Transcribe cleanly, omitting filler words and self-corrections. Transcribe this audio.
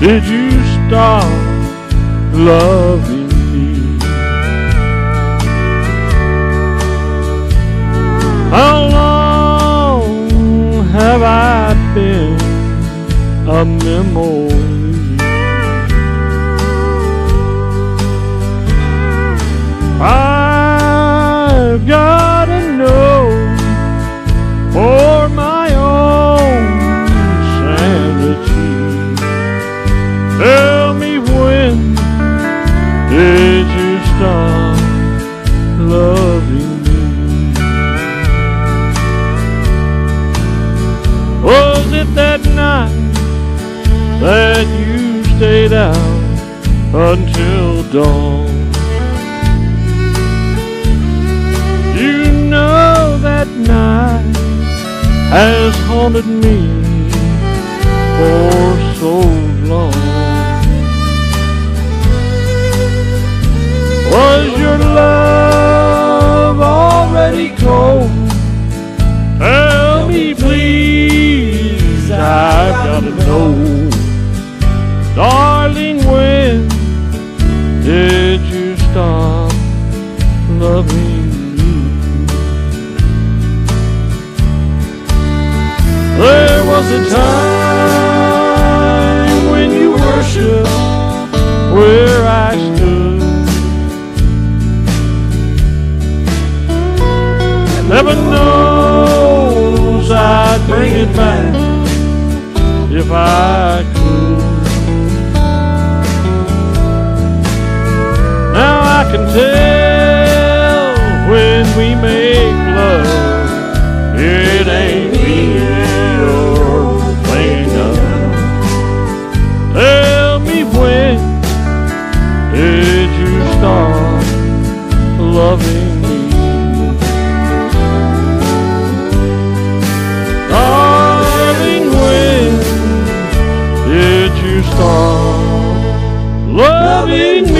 did you stop loving me? How long have I been a memory? I've gotta know for my own sanity. Tell me, when did you stop loving me? Was it that night that you stayed out until dawn? You know that night has haunted me for so long. Was your love already cold? Tell me please, I've gotta know. Darling, when did you stop loving me? There was a time when you worshiped where I stood. Heaven knows I'd bring it back if I could. Now I can tell when we make love, it ain't me you're playing up. Tell me, when did you start loving me? Darling, when did you start loving me?